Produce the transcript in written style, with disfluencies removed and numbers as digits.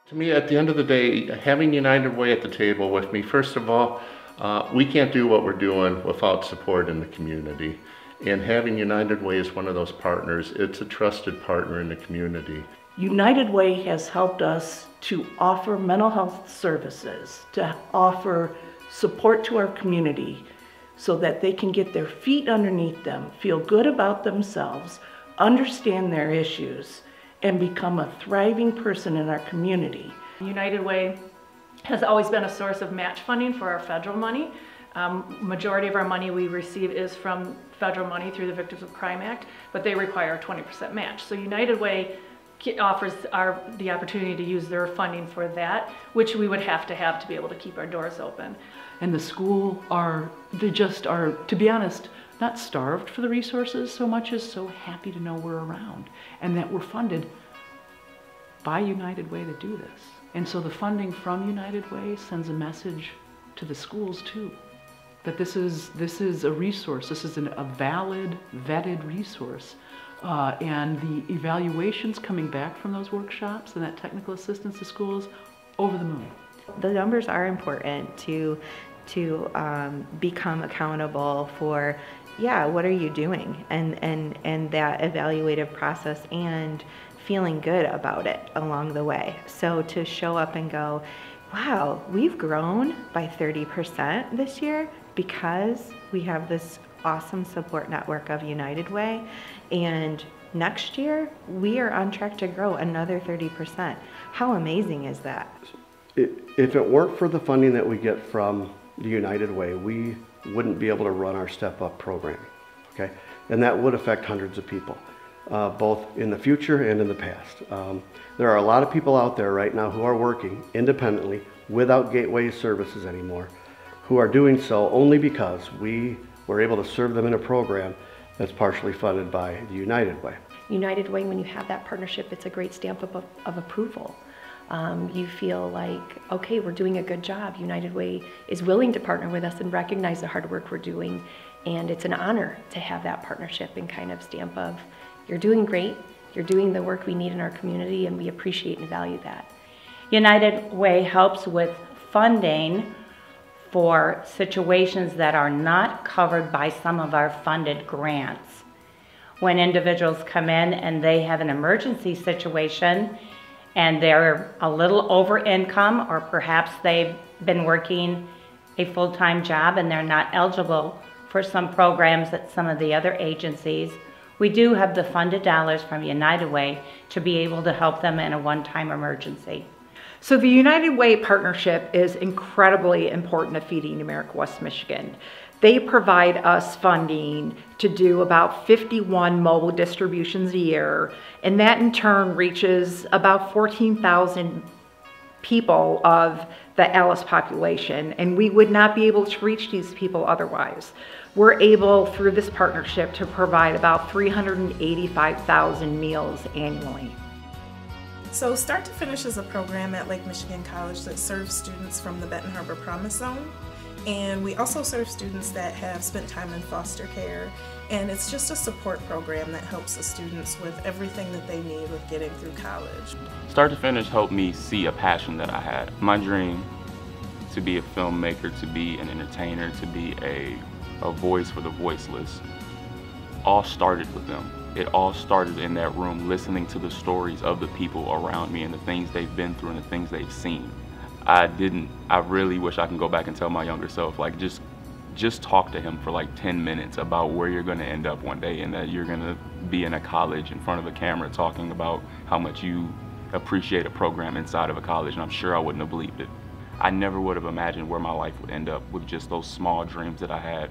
To me, at the end of the day, having United Way at the table with me, first of all, we can't do what we're doing without support in the community. And having United Way as one of those partners, it's a trusted partner in the community. United Way has helped us to offer mental health services, to offer support to our community so that they can get their feet underneath them, feel good about themselves, understand their issues, and become a thriving person in our community. United Way has always been a source of match funding for our federal money. Majority of our money we receive is from federal money through the Victims of Crime Act, but they require a 20% match. So United Way offers the opportunity to use their funding for that, which we would have to be able to keep our doors open. And the school they just are, to be honest, not starved for the resources so much as so happy to know we're around and that we're funded by United Way to do this. And so the funding from United Way sends a message to the schools too, that this is a resource, this is a valid, vetted resource. And the evaluations coming back from those workshops and that technical assistance to schools, over the moon. The numbers are important to become accountable for, yeah, what are you doing? And that evaluative process and feeling good about it along the way. So to show up and go, wow, we've grown by 30% this year because we have this awesome support network of United Way, and next year we are on track to grow another 30%. How amazing is that? If it weren't for the funding that we get from the United Way, we wouldn't be able to run our Step Up program, okay? And that would affect hundreds of people, both in the future and in the past. There are a lot of people out there right now who are working independently without Gateway services anymore, who are doing so only because we were able to serve them in a program that's partially funded by the United Way. United Way, when you have that partnership, it's a great stamp of approval. You feel like, okay, we're doing a good job. United Way is willing to partner with us and recognize the hard work we're doing. And it's an honor to have that partnership and kind of stamp of, you're doing great, you're doing the work we need in our community, and we appreciate and value that. United Way helps with funding for situations that are not covered by some of our funded grants. When individuals come in and they have an emergency situation and they're a little over income, or perhaps they've been working a full-time job and they're not eligible for some programs at some of the other agencies, we do have the funded dollars from United Way to be able to help them in a one-time emergency. So the United Way partnership is incredibly important to Feeding America West Michigan. They provide us funding to do about 51 mobile distributions a year, and that in turn reaches about 14,000 people of the Alice population, and we would not be able to reach these people otherwise. We're able, through this partnership, to provide about 385,000 meals annually. So Start to Finish is a program at Lake Michigan College that serves students from the Benton Harbor Promise Zone. And we also serve students that have spent time in foster care. And it's just a support program that helps the students with everything that they need with getting through college. Start to Finish helped me see a passion that I had. My dream to be a filmmaker, to be an entertainer, to be a voice for the voiceless, all started with them. It all started in that room, listening to the stories of the people around me and the things they've been through and the things they've seen. I really wish I can go back and tell my younger self, like, just talk to him for like 10 minutes about where you're gonna end up one day, and that you're gonna be in a college in front of a camera talking about how much you appreciate a program inside of a college, and I'm sure I wouldn't have believed it. I never would have imagined where my life would end up with just those small dreams that I had.